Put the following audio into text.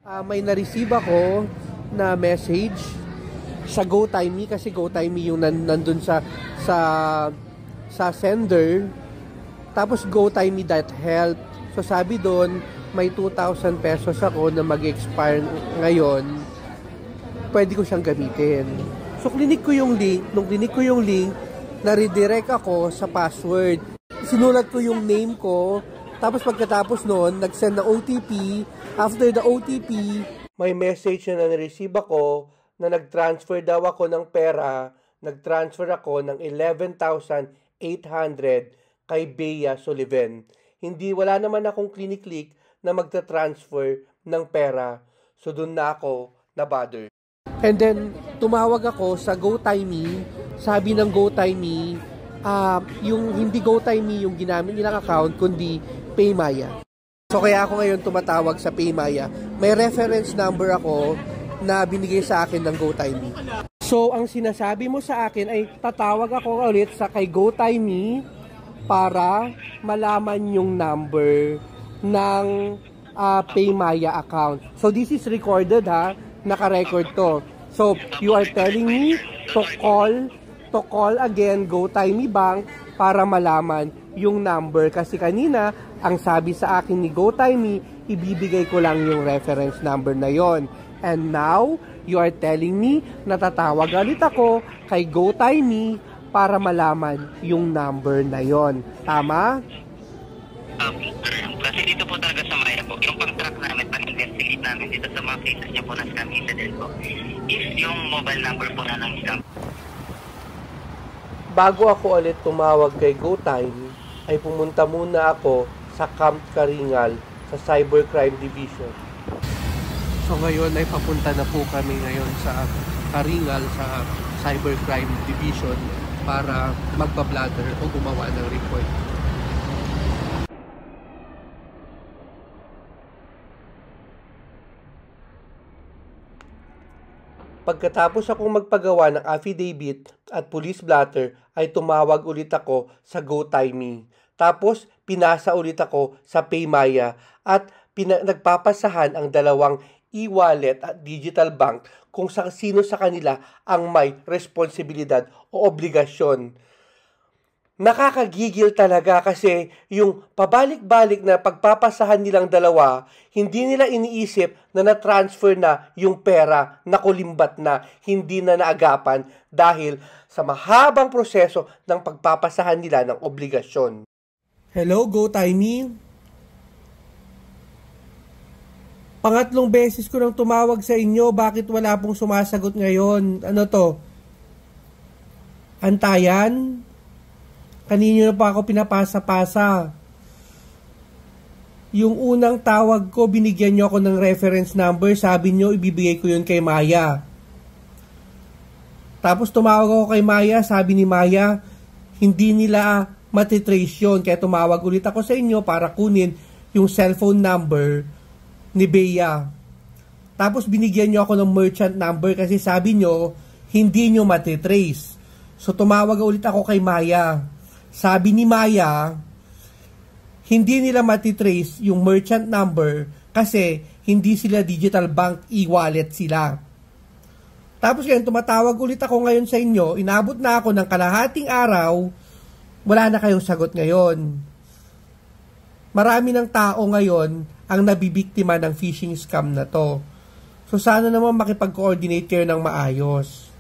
May na-receive ako na message sa GoTimeme kasi GoTimeme yung nandun sa sender. Tapos GoTimeme.help. So sabi doon, may 2,000 pesos ako na mag-expire ngayon. Pwede ko siyang gamitin. So klinik ko yung link. Nung klinik ko yung link, na-redirect ako sa password. Sinulat ko yung name ko. Tapos pagkatapos noon, nag-send na OTP. After the OTP, may message na na-receive ako na nag-transfer daw ako ng pera. Nag-transfer ako ng 11,800 kay Bea Sullivan. Wala naman akong click na magta-transfer ng pera. So doon na ako na-bother. And then, tumawag ako sa GoTimeme. Sabi ng GoTimeme, yung hindi GoTimeme yung ginamit nilang account, kundi PayMaya. So kaya ako ngayon tumatawag sa PayMaya. May reference number ako na binigay sa akin ng GoTimeme. So ang sinasabi mo sa akin ay tatawag ako ulit sa kay GoTimeme para malaman yung number ng PayMaya account. So this is recorded ha, naka-record to. So you are telling me to call again GoTimeme Bank para malaman yung number kasi kanina ang sabi sa akin ni GoTimeme, ibibigay ko lang yung reference number na yon. And now, you are telling me na tatawag ulit ako kay GoTimeme para malaman yung number na yon. Tama? Kasi dito po talaga sa Maya po, yung contract namin, pang-investigate namin dito sa mga cases niya po na scam incident po, if yung mobile number po na ng scam. Bago ako ulit tumawag kay GoTimeme, ay pumunta muna ako sa Camp Karingal sa Cybercrime Division. So ngayon ay papunta na po kami ngayon sa Karingal sa Cybercrime Division para magpa-blatter o gumawa ng report. Pagkatapos akong magpagawa ng affidavit at police blatter ay tumawag ulit ako sa GoTimeme. Tapos pinasa ulit ako sa PayMaya at nagpapasahan ang dalawang e-wallet at digital bank kung sino sa kanila ang may responsibilidad o obligasyon. Nakakagigil talaga kasi yung pabalik-balik na pagpapasahan nilang dalawa, hindi nila iniisip na na-transfer na yung pera na kulimbat na, hindi na naagapan dahil sa mahabang proseso ng pagpapasahan nila ng obligasyon. Hello, GoTimeme? Pangatlong beses ko nang tumawag sa inyo, bakit wala pong sumasagot ngayon? Ano to? Antayan? Kanino na pa ako pinapasa-pasa. Yung unang tawag ko, binigyan nyo ako ng reference number. Sabi nyo, ibibigay ko yun kay Maya. Tapos tumawag ako kay Maya. Sabi ni Maya, hindi nila matitrace yun. Kaya tumawag ulit ako sa inyo para kunin yung cellphone number ni Bea. Tapos binigyan nyo ako ng merchant number kasi sabi nyo, hindi nyo matitrace. So tumawag ulit ako kay Maya. Sabi ni Maya, hindi nila matitrace yung merchant number kasi hindi sila digital bank, e-wallet sila. Tapos ngayon, tumatawag ulit ako ngayon sa inyo, inabot na ako ng kalahating araw, wala na kayong sagot ngayon. Marami ng tao ngayon ang nabibiktima ng phishing scam na to. So sana naman makipag-coordinate kayo ng maayos.